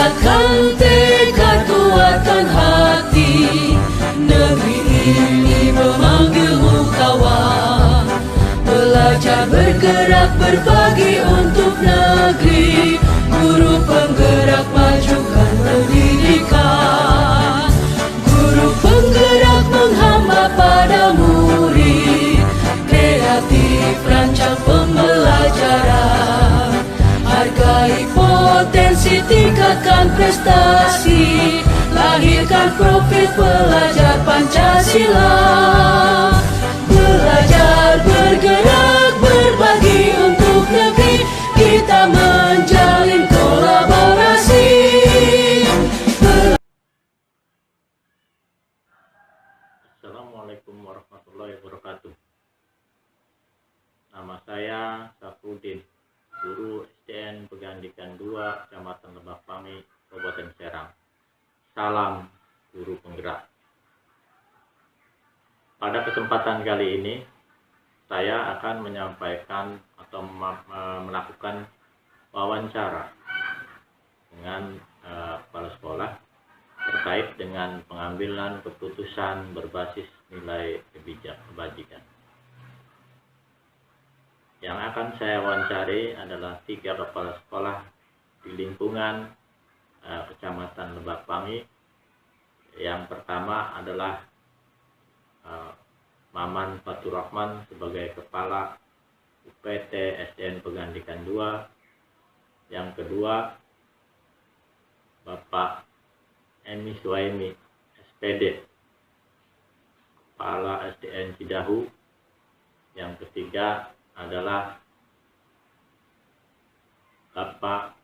Bulatkan tekad, kuatkan hati, negeri ini memanggilmu kawan. Belajar, bergerak, berbagi untuk negeri. Guru penggerak, majukan pendidikan. Guru penggerak menghamba pada murid. Kreatif, rancang pembelajaran. Hargai potensi, tingkatkan prestasi. Lahirkan profil pelajar Pancasila. Belajar, bergerak, berbagi untuk negeri. Kita menjalin kolaborasi. Assalamualaikum warahmatullahi wabarakatuh. Nama saya Safrudin, guru SDN Pegandikan 2, Kecamatan Lebak Pami, Kabupaten Serang. Salam guru penggerak. Pada kesempatan kali ini, saya akan menyampaikan atau melakukan wawancara dengan kepala sekolah terkait dengan pengambilan keputusan berbasis nilai kebajikan. Yang akan saya wawancari adalah 3 kepala sekolah di lingkungan Kecamatan Lebak Pami. Yang pertama adalah Maman Fatur Rahman sebagai Kepala UPT SDN Pegandikan 2. Yang kedua, Bapak Emi Suhaimi, SPD, Kepala SDN Cidahu. Yang ketiga adalah Bapak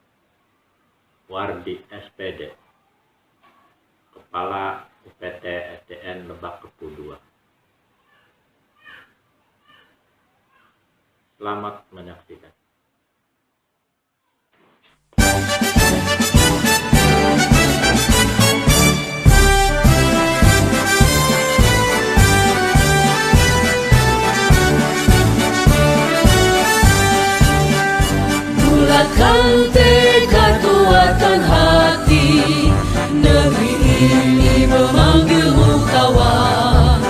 Wardi, SPD, Kepala UPT SDN Lebak Kepu 2. Selamat menyaksikan. Bulatkan tekad, kuatkan hati, negeri ini memanggilmu kawan.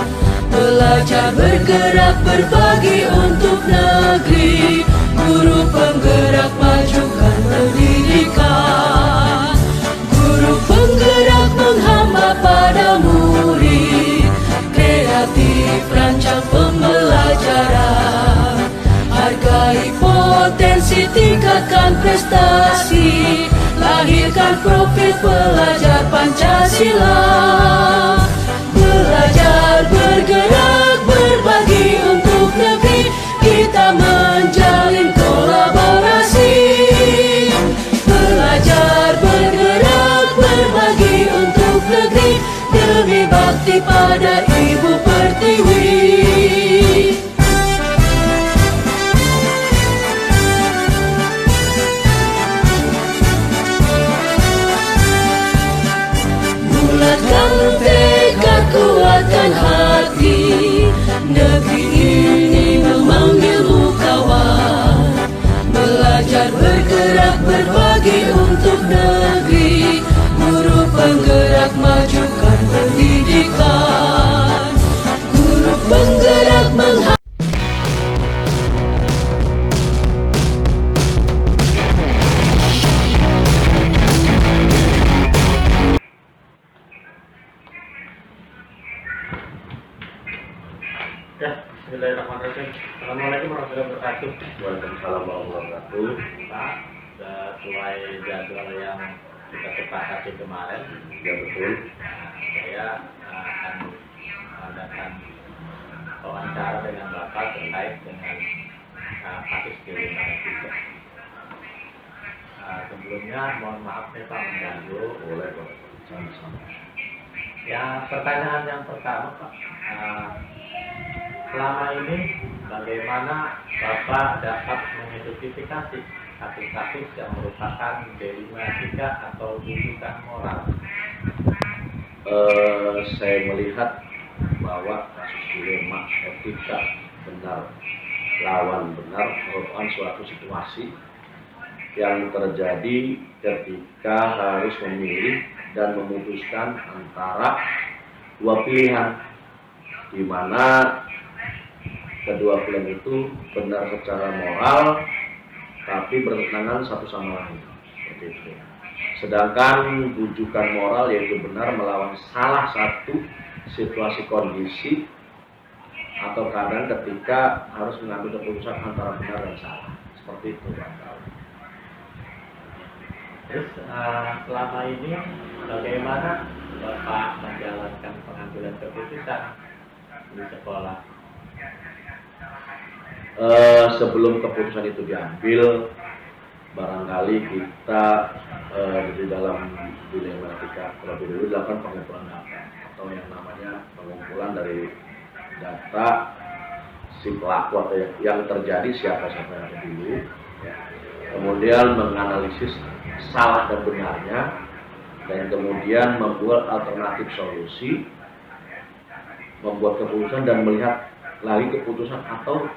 Belajar, bergerak, berbagi untuk negeri. Guru penggerak, majukan pendidikan. Guru penggerak menghamba pada murid. Kreatif, rancang pembelajaran. Hargai potensi, tingkatkan prestasi. Lahirkan profil pelajar Pancasila. Belajar, bergerak, berbagi untuk negeri. Kita menjalin kolaborasi. Belajar, bergerak, berbagi untuk negeri. Demi bakti pada Ibu Pertiwi. Bulatkan tekad, kuatkan hati, negeri ini memanggilmu kawan. Belajar, bergerak, berbagi untuk negeri. Guru penggerak, majukan pendidikan. Guru penggerak Bismillahirrahmanirrahim. Assalamualaikum warahmatullahi wabarakatuh. Waalaikumsalam warahmatullahi wabarakatuh. Pak, sesuai jadwal yang kita sepakati kemarin, Ya betul. saya akan mengadakan wawancara dengan Bapak terkait dengan kasus di Lima juga. Sebelumnya mohon maaf nih Pak mengganggu. Boleh. Sama-sama. Ya, pertanyaan yang pertama Pak, selama ini bagaimana Bapak dapat mengidentifikasi kasus-kasus yang merupakan delima atau rujukan moral? Saya melihat bahwa kasus dilema etika benar lawan benar merupakan suatu situasi yang terjadi ketika harus memilih dan memutuskan antara dua pilihan, di mana kedua pilihan itu benar secara moral tapi bertentangan satu sama lain, seperti itu. Sedangkan rujukan moral yaitu benar melawan salah satu situasi kondisi atau keadaan ketika harus mengambil keputusan antara benar dan salah, seperti itu. Terus selama ini bagaimana Bapak menjalankan pengambilan keputusan di sekolah? Sebelum keputusan itu diambil, barangkali kita di dalam dilematika terlebih dulu dilakukan pengumpulan data atau yang namanya pengumpulan dari data si pelaku atau yang terjadi siapa yang ada dulu, kemudian menganalisis salah dan benarnya, dan kemudian membuat alternatif solusi, membuat keputusan dan melihat lagi keputusan atau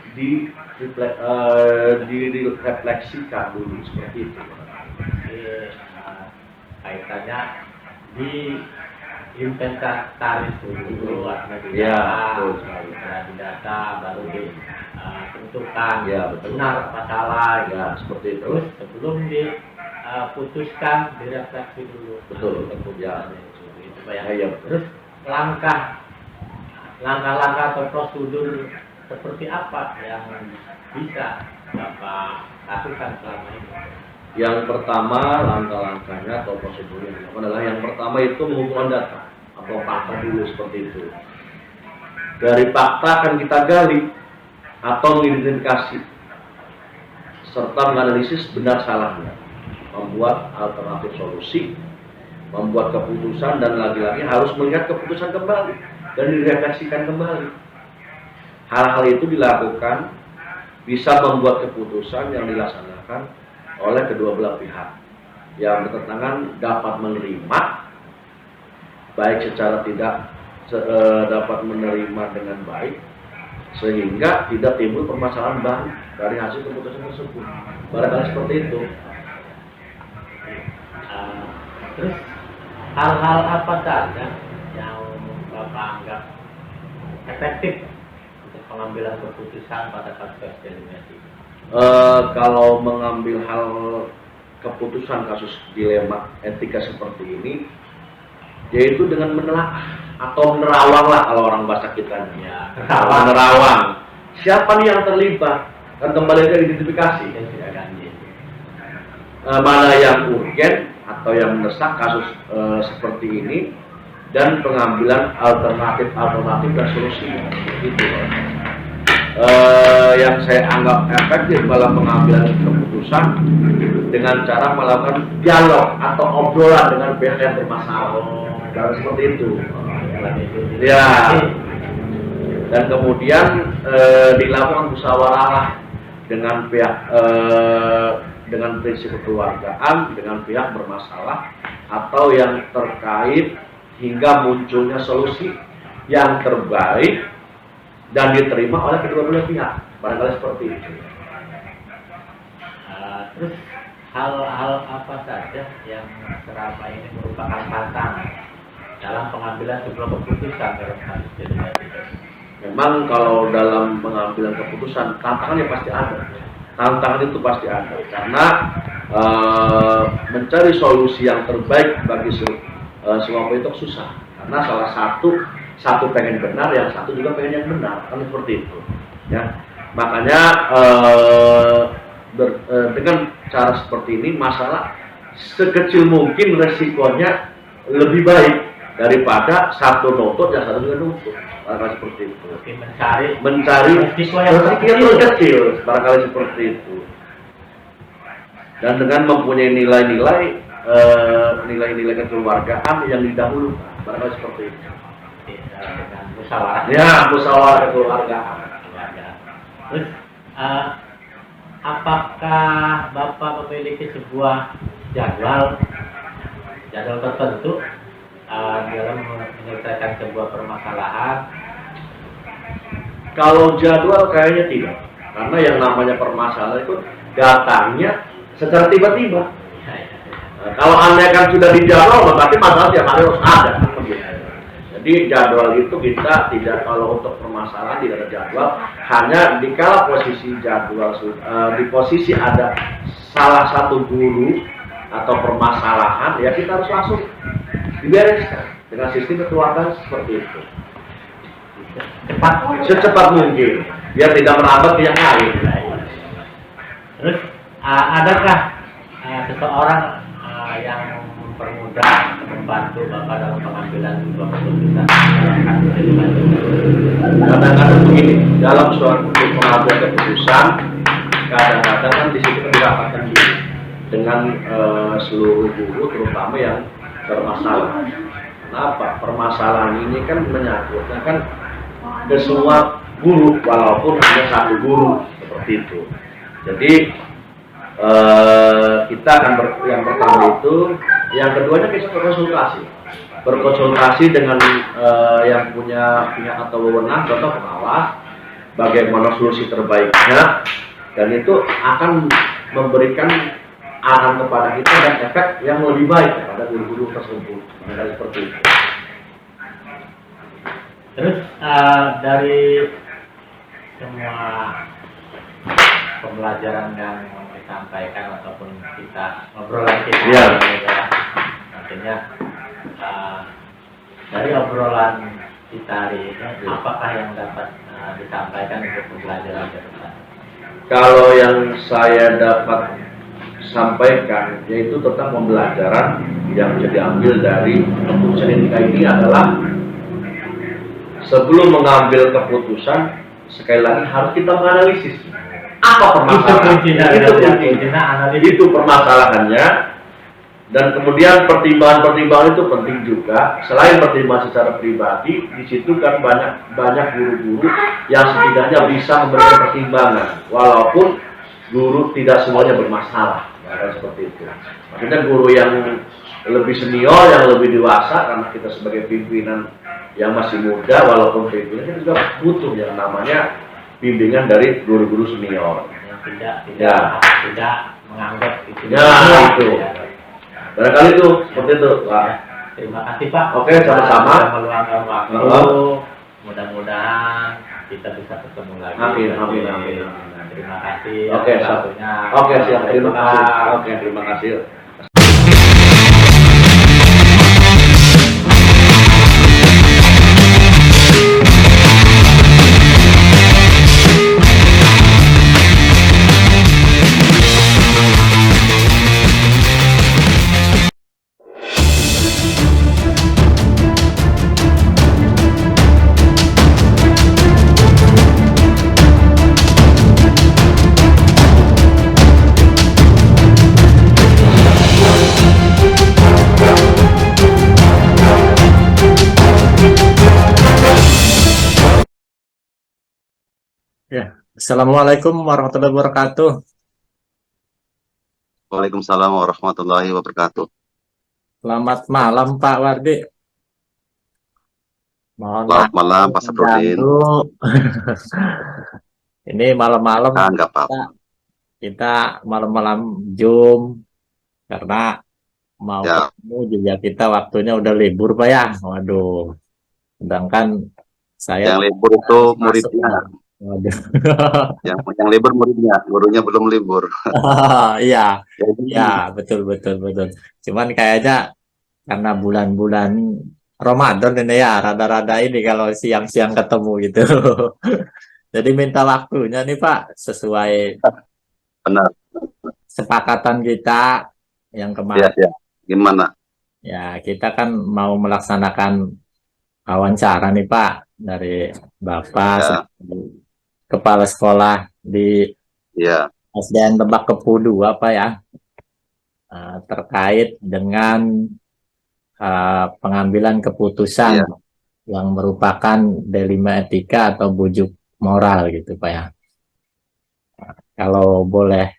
direfleksikan dulu, seperti itu. Kaitannya di inventaris dulu, artinya di Ya, data, di data baru ditentukan benar apa salah, ya, seperti itu. terus sebelum diputuskan direfleksi dulu. Betul, keputusan ya. itu Pak, ya. Ya, betul. Terus langkah-langkah atau prosedur seperti apa yang bisa Bapak lakukan selama ini? Yang pertama, langkah-langkahnya atau prosedur yang dilakukan adalah yang pertama itu mengumpulkan data atau fakta dulu, seperti itu. Dari fakta akan kita gali atau mengidentifikasi serta menganalisis benar salahnya, membuat alternatif solusi, membuat keputusan, dan lagi-lagi harus melihat keputusan kembali dan direfleksikan kembali. Hal-hal itu dilakukan bisa membuat keputusan yang dilaksanakan oleh kedua belah pihak yang bertentangan dapat menerima, baik secara tidak dapat menerima dengan baik, sehingga tidak timbul permasalahan baru dari hasil keputusan tersebut. Barangkali seperti itu. Terus hal-hal apa saja yang Bapak anggap efektif untuk pengambilan keputusan pada kasus dilema ini? Kalau mengambil hal keputusan kasus dilema etika seperti ini, yaitu dengan menelaah atau menerawang lah kalau orang bahasa kita. Ya, menerawang. Siapa nih yang terlibat? Dan kembali ke identifikasi. Mana yang urgen atau yang mendesak kasus seperti ini, dan pengambilan alternatif dan solusi. Itu. Yang saya anggap efektif dalam pengambilan keputusan dengan cara melakukan dialog atau obrolan dengan pihak yang bermasalah. Dan seperti itu. Ya. Dan kemudian dilakukan musyawarah dengan pihak dengan prinsip kekeluargaan dengan pihak bermasalah atau yang terkait hingga munculnya solusi yang terbaik dan diterima oleh kedua belah pihak. Barangkali seperti itu. Terus hal-hal apa saja yang selama ini merupakan tantangan dalam pengambilan sebuah keputusan dalam kasus dilema ini? Memang kalau dalam pengambilan keputusan tantangannya pasti ada. Tantangan itu pasti ada karena mencari solusi yang terbaik bagi semua itu susah. Karena salah satu pengen benar, yang satu juga pengen yang benar, kan seperti itu. Ya, makanya dengan cara seperti ini masalah sekecil mungkin resikonya lebih baik daripada satu nuntut dan satu juga nuntut. Barangkali seperti itu. Mencari resiko yang terkecil, barangkali seperti itu. Dan dengan mempunyai nilai-nilai kekeluargaan yang didahulukan, barangkali seperti itu. Dengan musyawarah. Ya, musyawarah kekeluargaan. Terus apakah Bapak memiliki sebuah jadwal tertentu dalam menyelesaikan sebuah permasalahan? Kalau jadwal kayaknya tidak, karena yang namanya permasalahan itu datangnya secara tiba-tiba. Nah, kalau Anda kan sudah dijadwal, berarti masalah tiap hari harus ada. Kan begitu. Jadi jadwal itu kita tidak, kalau untuk permasalahan tidak ada jadwal, hanya dikala posisi jadwal di posisi ada salah satu guru atau permasalahan, ya kita harus langsung dibereskan dengan sistem kekeluargaan seperti itu. Secepat mungkin, biar tidak merambat ke yang lain. Terus adakah seseorang yang mempermudah, membantu Bapak dalam pengambilan sebuah keputusan? Kadang-kadang begini, dalam suatu pengambilan keputusan, kadang-kadang kan di situ dirapatkan dulu dengan seluruh guru, terutama yang bermasalah. Kenapa? Permasalahan ini kan menyangkutnya kan ke semua guru, walaupun hanya satu guru, seperti itu. Jadi kita akan yang pertama itu, yang keduanya kita berkonsultasi dengan yang punya pihak atau wewenang, contoh pengawas, bagaimana solusi terbaiknya, dan itu akan memberikan arahan kepada kita dan efek yang lebih baik kepada guru-guru tersebut. Seperti itu. Terus dari semua pembelajaran yang disampaikan ataupun kita obrolan kita, ya. Artinya dari obrolan kita hari ini, apakah yang dapat disampaikan untuk pembelajaran ke depan? Kalau yang saya dapat sampaikan yaitu tentang pembelajaran yang bisa diambil dari keputusan etika ini adalah sebelum mengambil keputusan, sekali lagi harus kita menganalisis apa permasalahan. Itu permasalahannya, dan kemudian pertimbangan-pertimbangan itu penting juga. Selain pertimbangan secara pribadi, di situ kan banyak guru-guru yang setidaknya bisa memberikan pertimbangan, walaupun guru tidak semuanya bermasalah, ya, seperti itu. Maksudnya guru yang lebih senior, yang lebih dewasa, karena kita sebagai pimpinan yang masih muda, walaupun pimpinan kita juga butuh yang namanya bimbingan dari guru-guru senior. Yang tidak menganggap itu. Ya, itu. Barangkali itu seperti itu, Pak. Terima kasih, Pak. Oke, sama-sama. Meluangkan waktu. Mudah-mudahan kita bisa ketemu lagi. Amin. Terima kasih. Oke, siap. Terima kasih. Oke, terima kasih. Ya, Assalamualaikum warahmatullahi wabarakatuh. Waalaikumsalam warahmatullahi wabarakatuh. Selamat malam Pak Wardi. Selamat malam Pak Saprudin. Ini malam-malam Enggak apa-apa. kita malam-malam Zoom karena mau ketemu juga kita waktunya udah libur Pak ya. Waduh. Sedangkan saya yang libur itu muridnya. Waduh. yang libur muridnya, gurunya belum libur. Iya, ya betul. Cuman kayaknya karena bulan-bulan Ramadan ini ya, rada-rada ini kalau siang-siang ketemu gitu. Jadi minta waktunya nih Pak, sesuai Benar. kesepakatan kita yang kemarin. Ya. Gimana? Ya, kita kan mau melaksanakan wawancara nih Pak dari Bapak Kepala Sekolah di SDN Lebak Kepu 2 Pak ya, terkait dengan pengambilan keputusan yang merupakan D5 etika atau bujuk moral gitu Pak ya. Kalau boleh,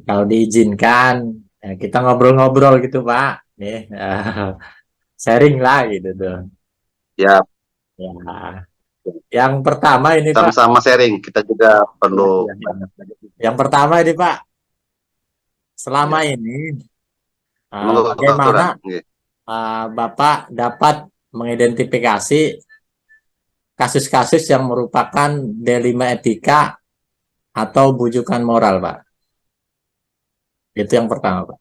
kalau diizinkan kita ngobrol-ngobrol gitu Pak, nih sharing lah gitu tuh. Ya. Yang pertama ini sama-sama Pak. Sharing, kita juga perlu. Yang pertama ini Pak, selama Ya. ini Monggo bagaimana Baturan. Nggih. Bapak dapat mengidentifikasi kasus-kasus yang merupakan dilema etika atau bujukan moral, Pak? Itu yang pertama, Pak.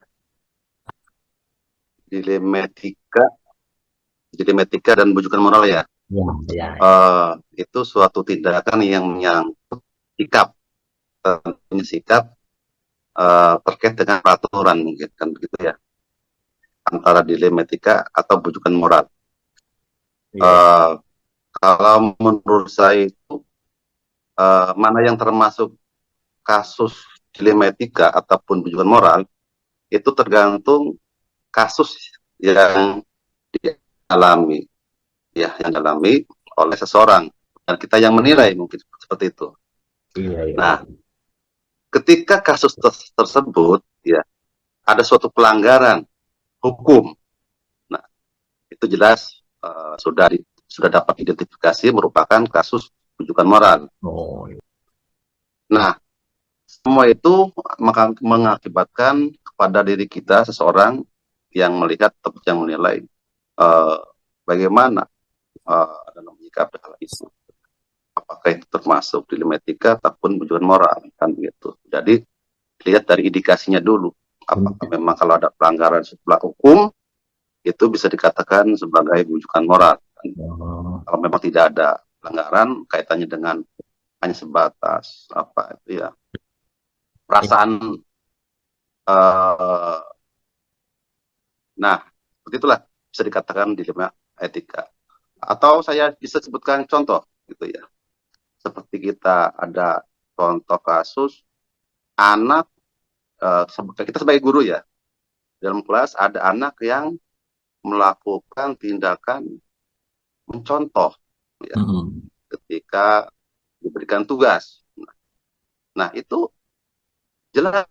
Dilematika, dilematika dan bujukan moral ya. Ya, ya. Itu suatu tindakan yang menyangkut sikap, tentunya sikap terkait dengan peraturan mungkin kan begitu ya, antara dilematika atau bujukan moral. Iya. Kalau menurut saya itu mana yang termasuk kasus dilematika ataupun bujukan moral itu tergantung kasus yang dialami, ya, yang dialami oleh seseorang dan kita yang menilai mungkin seperti itu. Iya, iya. Nah, ketika kasus tersebut ya ada suatu pelanggaran hukum, nah itu jelas sudah dapat identifikasi merupakan kasus bujukan moral. Oh, iya. Nah, semua itu mengakibatkan kepada diri kita seseorang yang melihat atau yang menilai bagaimana dalam menyikapi hal itu. Apakah itu termasuk dilematika ataupun bujukan moral kan gitu. Jadi lihat dari indikasinya dulu. Apakah memang kalau ada pelanggaran sebelah hukum itu bisa dikatakan sebagai bujukan moral. Kalau memang tidak ada pelanggaran kaitannya dengan hanya sebatas apa itu ya perasaan. Nah, seperti itulah bisa dikatakan dilema etika. Atau saya bisa sebutkan contoh gitu ya. Seperti kita ada contoh kasus anak, kita sebagai guru ya, dalam kelas ada anak yang melakukan tindakan mencontoh ya, ketika diberikan tugas. Nah, itu jelas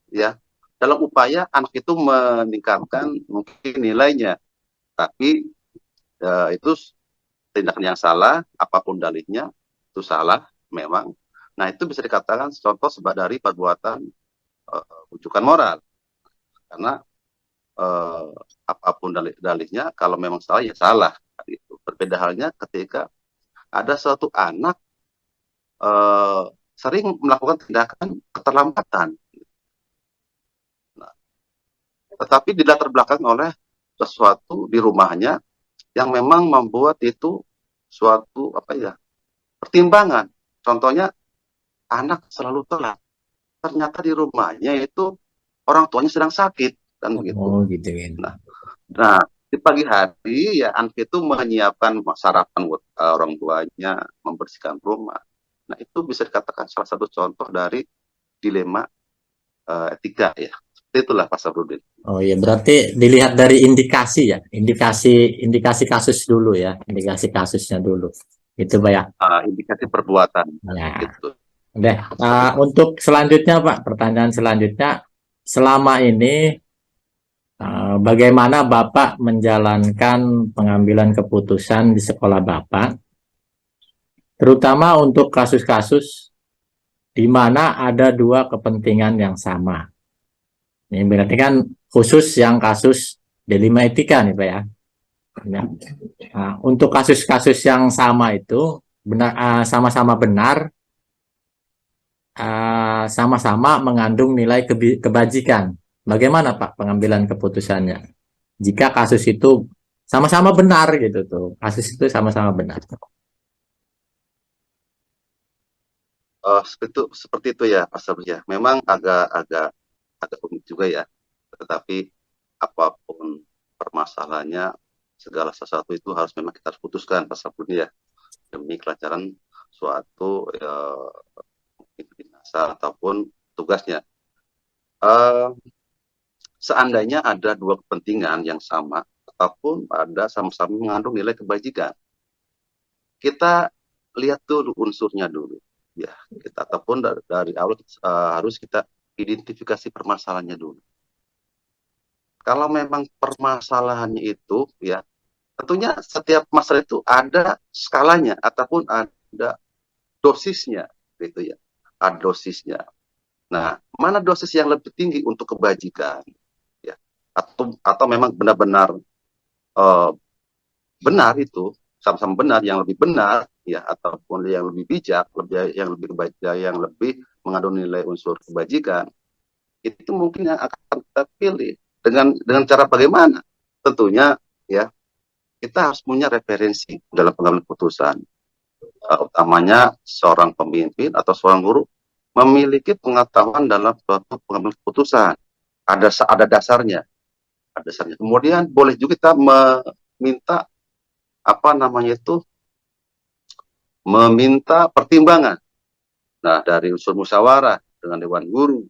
ya dalam upaya anak itu meningkatkan mungkin nilainya, tapi itu tindakan yang salah, apapun dalihnya itu salah memang. Nah, itu bisa dikatakan contoh dari perbuatan bujukan moral, karena apapun dalihnya kalau memang salah ya salah. Itu berbeda halnya ketika ada suatu anak sering melakukan tindakan keterlambatan, nah, tetapi dilatar belakang oleh sesuatu di rumahnya yang memang membuat itu suatu apa ya pertimbangan. Contohnya anak selalu telat, ternyata di rumahnya itu orang tuanya sedang sakit kan begitu. Oh, gitu kan. Nah, di pagi hari ya anak itu menyiapkan sarapan buat orang tuanya, membersihkan rumah. Nah, itu bisa dikatakan salah satu contoh dari dilema etika ya. Itulah Pak Sabrudin. Oh iya, berarti dilihat dari indikasi ya, indikasi kasus dulu ya, indikasi kasusnya dulu. Itu Pak ya. Indikasi perbuatan. Ya. Gitu. Udah. Untuk selanjutnya Pak, pertanyaan selanjutnya, selama ini bagaimana Bapak menjalankan pengambilan keputusan di sekolah Bapak, terutama untuk kasus-kasus di mana ada dua kepentingan yang sama. Ini berarti kan khusus yang kasus dilema etika nih Pak ya. Nah, untuk kasus-kasus yang sama itu benar, sama-sama benar, sama-sama mengandung nilai kebajikan. Bagaimana Pak pengambilan keputusannya? Jika kasus itu sama-sama benar gitu tuh, kasus itu sama-sama benar. Seperti itu ya Pak Sabri ya. Memang agak unik juga ya. Tetapi apapun permasalahannya, segala sesuatu itu harus memang kita harus putuskan Pak Sabri ya. Demi kelancaran suatu dinasa ataupun tugasnya. Seandainya ada dua kepentingan yang sama, ataupun ada sama-sama mengandung nilai kebajikan, kita lihat dulu unsurnya dulu. Ya, kita ataupun dari awal harus kita identifikasi permasalahannya dulu. Kalau memang permasalahannya itu ya tentunya setiap masalah itu ada skalanya ataupun ada dosisnya gitu ya. Ada dosisnya. Nah, mana dosis yang lebih tinggi untuk kebajikan, ya? Atau memang benar-benar benar itu sama-sama benar, yang lebih benar, ya, ataupun yang lebih bijak, yang lebih mengandung nilai unsur kebajikan, itu mungkin yang akan kita pilih dengan cara bagaimana? Tentunya, ya, kita harus punya referensi dalam pengambilan keputusan. Utamanya seorang pemimpin atau seorang guru memiliki pengetahuan dalam suatu pengambilan keputusan. Ada dasarnya, ada dasarnya. Kemudian boleh juga kita meminta meminta pertimbangan. Nah, dari unsur musyawarah dengan dewan guru,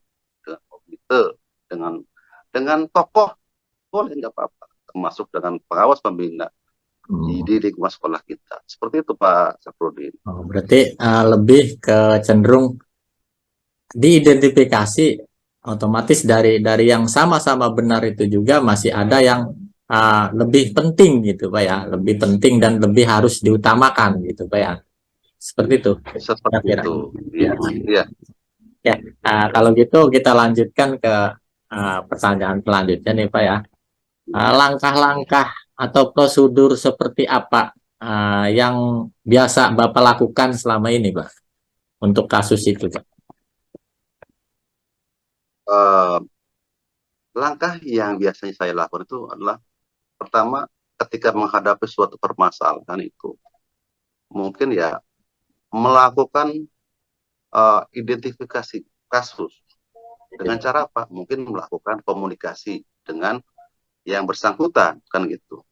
dengan komite, dengan tokoh, boleh nggak apa-apa, termasuk dengan pengawas pembina di lingkungan sekolah kita. Seperti itu, Pak Saprudin. Berarti lebih ke cenderung diidentifikasi, otomatis dari yang sama-sama benar itu juga masih ada yang lebih penting gitu Pak ya, lebih penting dan lebih harus diutamakan gitu Pak ya. Seperti itu. Seperti Kira-kira. itu. Iya. Iya. Ya, kalau gitu kita lanjutkan ke pertanyaan selanjutnya nih Pak ya. Langkah-langkah atau prosedur seperti apa yang biasa Bapak lakukan selama ini Pak untuk kasus itu Pak? Langkah yang biasanya saya lakukan itu adalah, pertama, ketika menghadapi suatu permasalahan itu, mungkin ya melakukan identifikasi kasus. Dengan cara apa? Mungkin melakukan komunikasi dengan yang bersangkutan, kan gitu.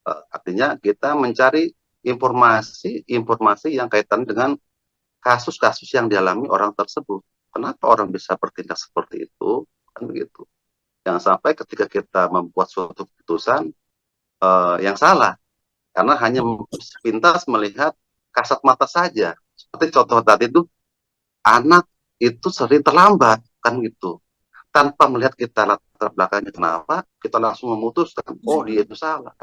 Artinya kita mencari informasi yang kaitan dengan kasus-kasus yang dialami orang tersebut. Kenapa orang bisa bertindak seperti itu? Kan begitu. Jangan sampai ketika kita membuat suatu keputusan yang salah, karena hanya sepintas melihat kasat mata saja. Seperti contoh tadi itu, anak itu sering terlambat, kan gitu. Tanpa melihat kita latar belakangnya kenapa, kita langsung memutuskan, oh dia itu salah.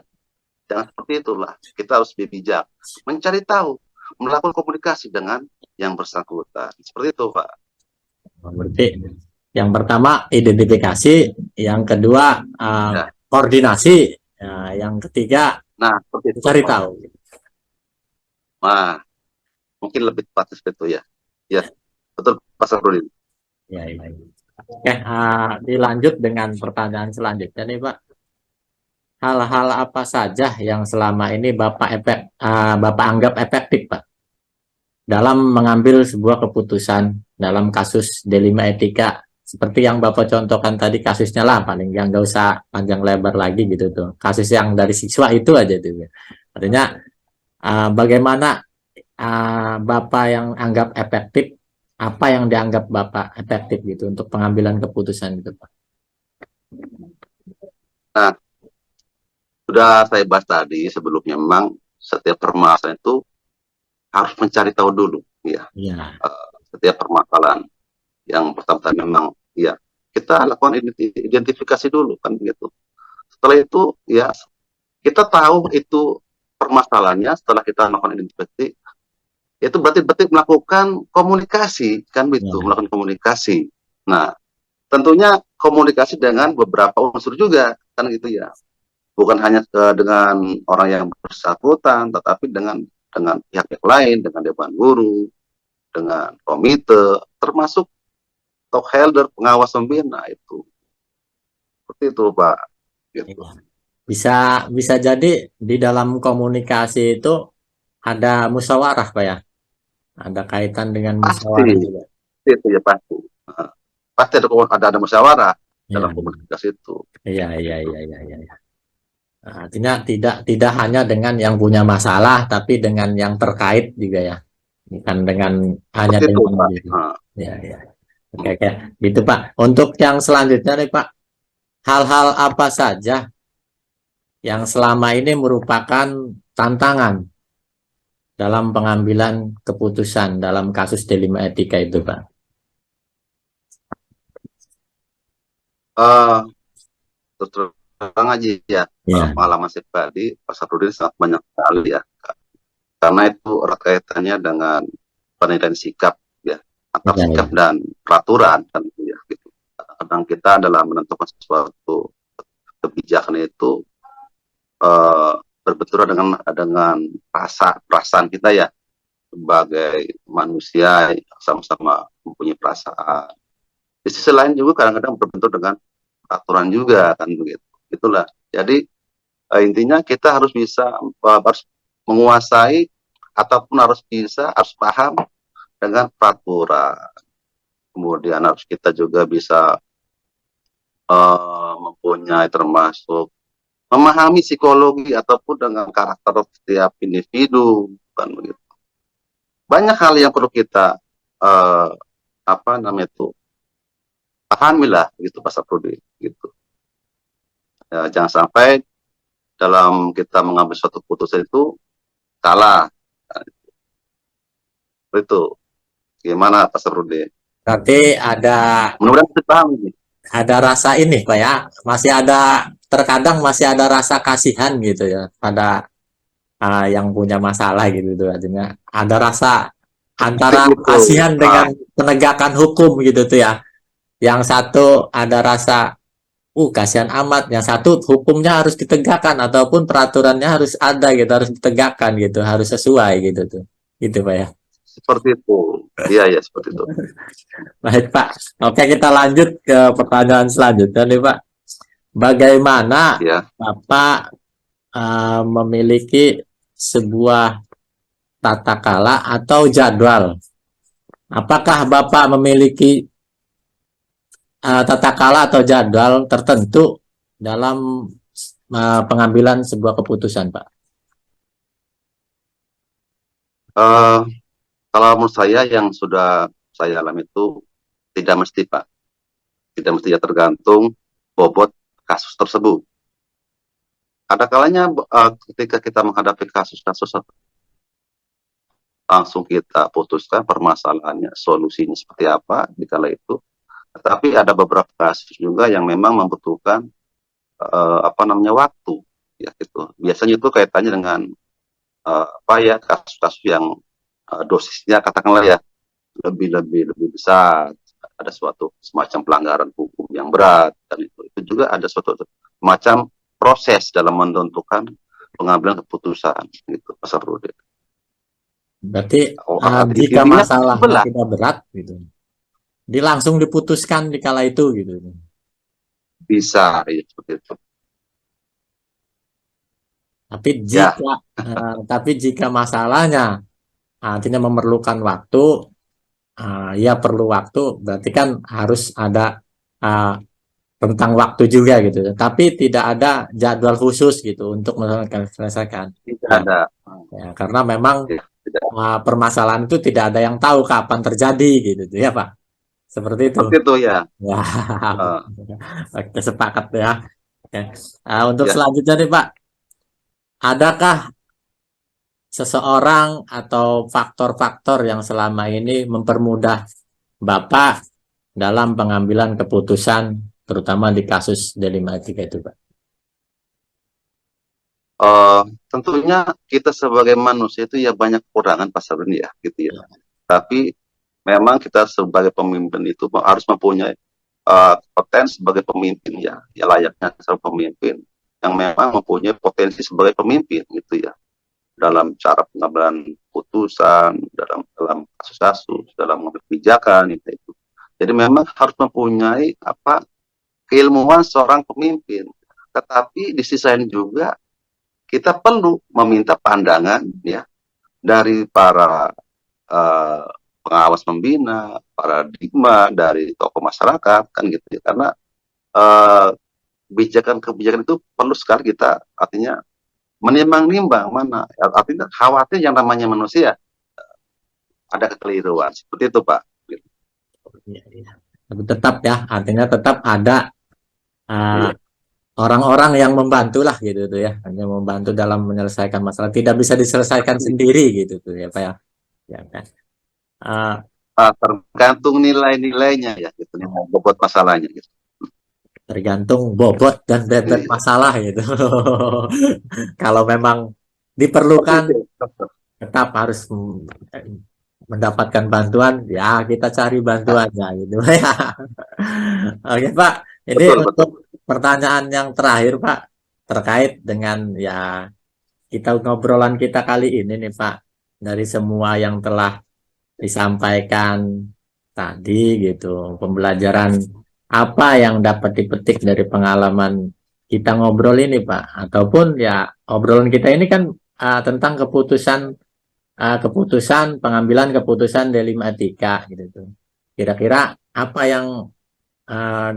Jangan seperti itulah. Kita harus bijak, mencari tahu, melakukan komunikasi dengan yang bersangkutan. Seperti itu, Pak. Berarti yang pertama identifikasi, yang kedua koordinasi, yang ketiga cari tahu. Nah, mungkin lebih tepat seperti itu ya. Ya, betul Pak Saprudin. Ya. Oke, dilanjut dengan pertanyaan selanjutnya nih Pak. Hal-hal apa saja yang selama ini Bapak anggap efektif Pak dalam mengambil sebuah keputusan dalam kasus D5 etika, seperti yang Bapak contohkan tadi kasusnya lah, paling nggak usah panjang lebar lagi gitu tuh, kasus yang dari siswa itu aja tuh. Artinya bagaimana Bapak yang anggap efektif, apa yang dianggap Bapak efektif gitu untuk pengambilan keputusan gitu Pak? Nah, sudah saya bahas tadi sebelumnya, memang setiap permasalahan itu harus mencari tahu dulu, ya. Setiap permasalahan yang pertama memang, ya, kita lakukan identifikasi dulu, kan begitu. Setelah itu, ya, kita tahu itu permasalahannya. Setelah kita melakukan identifikasi, itu berarti melakukan komunikasi, kan begitu, melakukan komunikasi. Nah, tentunya komunikasi dengan beberapa unsur juga, kan gitu ya. Bukan hanya dengan orang yang bersangkutan, tetapi dengan pihak lain, dengan dewan guru, dengan komite, termasuk top holder, pengawas pembina itu. Seperti itu, Pak. Gitu. Bisa jadi di dalam komunikasi itu ada musyawarah Pak ya? Ada kaitan dengan musyawarah juga. Itu ya pasti. Pasti ada musyawarah dalam komunikasi itu. Iya. Artinya tidak hanya dengan yang punya masalah, tapi dengan yang terkait juga ya, bukan dengan hanya seperti dengan itu, Pak. Ya. Oke, gitu Pak. Untuk yang selanjutnya nih Pak, hal-hal apa saja yang selama ini merupakan tantangan dalam pengambilan keputusan dalam kasus D5 etika itu Pak? Terang aja ya, pengalaman saya pribadi, Pak Saprudin sangat banyak sekali ya, karena itu erat kaitannya dengan penilaian sikap ya, antara Ya, sikap ya. dan peraturan kan gitu ya gitu. Kadang kita dalam menentukan sesuatu kebijakan itu eh, berbenturan dengan perasaan kita ya, sebagai manusia yang sama-sama mempunyai perasaan. Di sisi lain juga kadang-kadang berbentur dengan peraturan juga kan begitu. Itulah. Jadi intinya kita harus bisa harus menguasai ataupun harus paham dengan peraturan. Kemudian harus kita juga bisa mempunyai termasuk memahami psikologi ataupun dengan karakter setiap individu kan begitu. Banyak hal yang perlu kita eh, apa namanya itu pahami lah gitu Pak Saprudi gitu. Ya, jangan sampai dalam kita mengambil suatu keputusan itu salah. Nah, itu gimana Pak Saprudi? Berarti ada Mudah-mudahan kita paham ini. rasa ini Pak ya, masih ada, terkadang masih ada rasa kasihan gitu ya pada yang punya masalah gitu tuh, artinya ada rasa antara Itu. kasihan dengan penegakan hukum gitu tuh ya. Yang satu ada rasa kasihan amat, yang satu hukumnya harus ditegakkan ataupun peraturannya harus ada gitu, harus ditegakkan gitu, harus sesuai gitu tuh. Gitu Pak ya. Seperti itu. Iya ya seperti itu. Baik Pak. Oke, kita lanjut ke pertanyaan selanjutnya nih Pak. Bagaimana Ya. Bapak memiliki sebuah tata kala atau jadwal? Apakah Bapak memiliki tata kala atau jadwal tertentu dalam pengambilan sebuah keputusan, Pak? Kalau menurut saya yang sudah saya alami itu tidak mesti Pak. Tidak mesti ya, tergantung bobot kasus tersebut. Ada kalanya ketika kita menghadapi kasus-kasus langsung kita putuskan permasalahannya, solusinya seperti apa di kala itu. Tetapi ada beberapa kasus juga yang memang membutuhkan waktu ya gitu. Biasanya itu kaitannya dengan kasus-kasus yang dosisnya katakanlah ya lebih besar, ada suatu semacam pelanggaran hukum yang berat, dan itu juga ada suatu macam proses dalam menentukan pengambilan keputusan gitu Pak Saprudi. Berarti jika masalahnya tidak berat gitu, dia langsung diputuskan di kala itu gitu. Bisa ya seperti itu. Tapi jika masalahnya artinya memerlukan waktu, ya perlu waktu, berarti kan harus ada tentang waktu juga gitu. Tapi tidak ada jadwal khusus gitu untuk menyelesaikan. Tidak ada. Ya, karena memang permasalahan itu tidak ada yang tahu kapan terjadi gitu ya Pak. Seperti itu. Seperti itu ya. Ya. Oke, sepakat ya. Oke. Untuk selanjutnya nih Pak, adakah seseorang atau faktor-faktor yang selama ini mempermudah Bapak dalam pengambilan keputusan, terutama di kasus D5 itu, Pak? Tentunya kita sebagai manusia itu ya banyak kekurangan Pak Sabrina ya, gitu ya. Tapi memang kita sebagai pemimpin itu harus mempunyai potensi sebagai pemimpin ya layaknya sebagai pemimpin yang memang mempunyai potensi sebagai pemimpin gitu ya, dalam cara pengambilan putusan, dalam kasus-kasus, dalam mengambil kebijakan itu. Jadi memang harus mempunyai keilmuan seorang pemimpin. Tetapi di sisi lain juga kita perlu meminta pandangan ya dari para pengawas pembina, paradigma dari tokoh masyarakat kan gitu ya. Karena kebijakan itu perlu sekali kita artinya menimbang-nimbang mana, artinya khawatir yang namanya manusia ada kekeliruan seperti itu Pak. Tapi tetap ya, artinya tetap ada orang-orang yang membantu lah gitu tuh ya, hanya membantu dalam menyelesaikan masalah, tidak bisa diselesaikan sendiri gitu tuh ya Pak ya. Ya kan. Tergantung nilai-nilainya ya gitu, bobot masalahnya gitu. Tergantung bobot dan bebet masalah gitu. Kalau memang diperlukan, tetap harus mendapatkan bantuan, ya kita cari bantuannya gitu ya. Oke Pak, ini Betul, betul. untuk pertanyaan yang terakhir Pak, terkait dengan ya kita ngobrolan kita kali ini nih Pak, dari semua yang telah disampaikan tadi gitu, pembelajaran apa yang dapat dipetik dari pengalaman kita ngobrol ini Pak, ataupun ya obrolan kita ini kan tentang keputusan pengambilan keputusan D5 etika gitu tuh. Kira-kira apa yang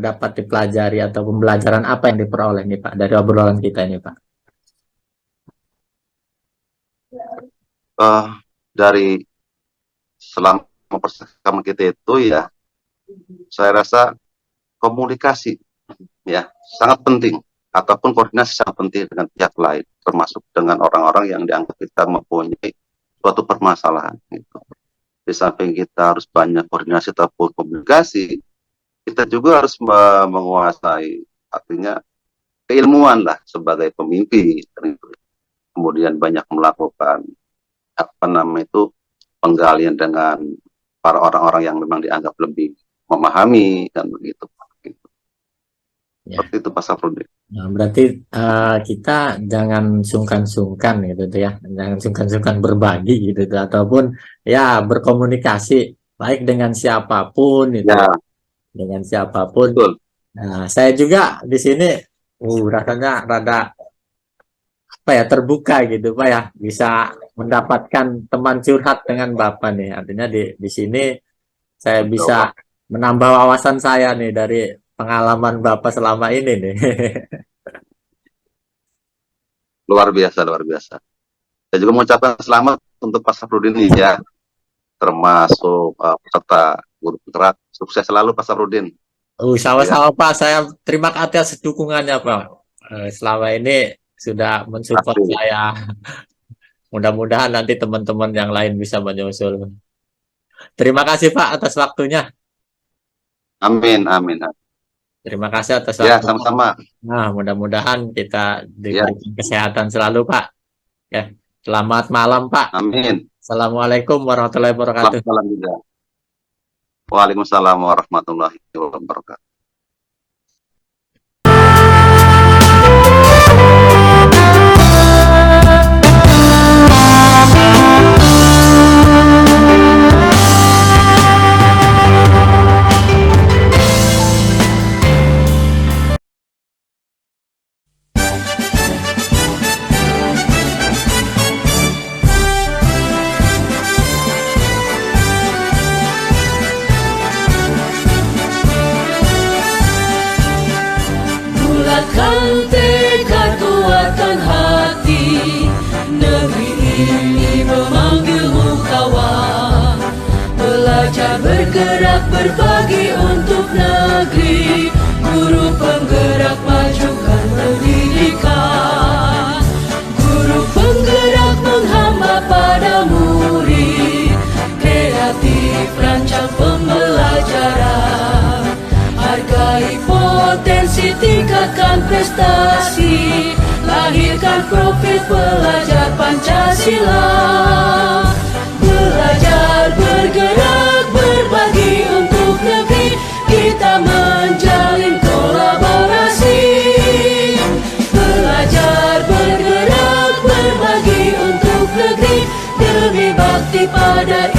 dapat dipelajari atau pembelajaran apa yang diperoleh nih Pak dari obrolan kita ini Pak? Dari selama percakapan kita itu ya, saya rasa komunikasi ya sangat penting, ataupun koordinasi sangat penting dengan pihak lain, termasuk dengan orang-orang yang dianggap kita mempunyai suatu permasalahan gitu. Di samping kita harus banyak koordinasi ataupun komunikasi, kita juga harus menguasai, artinya keilmuan lah sebagai pemimpin, kemudian banyak melakukan penggalian dengan para orang-orang yang memang dianggap lebih memahami dan begitu. Ya. Seperti itu Pak Safruddin. Nah, berarti kita jangan sungkan-sungkan gitu tuh ya, jangan sungkan-sungkan berbagi gitu tuh, ataupun ya berkomunikasi baik dengan siapapun itu, Ya, dengan siapapun. betul. Nah, saya juga di sini rasanya rada apa ya, terbuka gitu Pak ya, bisa mendapatkan teman curhat dengan Bapak nih. Artinya di sini saya bisa menambah wawasan saya nih dari pengalaman Bapak selama ini nih. Luar biasa, luar biasa. Saya juga mengucapkan selamat untuk Pak Safruddin ini ya, termasuk peserta guru penggerak. Sukses selalu Pak Safruddin. Sama-sama Pak, saya terima kasih atas dukungannya Pak. Selama ini sudah mensupport Pasti. saya. Mudah-mudahan nanti teman-teman yang lain bisa menyusul. Terima kasih Pak atas waktunya. Amin, amin. Terima kasih atas Ya, waktunya. sama-sama. Nah, mudah-mudahan kita diberikan kesehatan selalu Pak. Ya, selamat malam Pak. Amin. Assalamualaikum warahmatullahi wabarakatuh. Selamat malam juga. Waalaikumsalam warahmatullahi wabarakatuh. Bulatkan tekad, kuatkan hati, negeri ini memanggilmu kawan. Belajar bergerak berbagi untuk negeri, guru penggerak majukan pendidikan. Guru penggerak menghamba pada murid, kreatif rancang pembelajaran. Hargai potensi, tingkatkan prestasi, lahirkan profil pelajar Pancasila. Belajar bergerak berbagi untuk negeri, kita menjalin kolaborasi. Belajar bergerak berbagi untuk negeri, demi bakti pada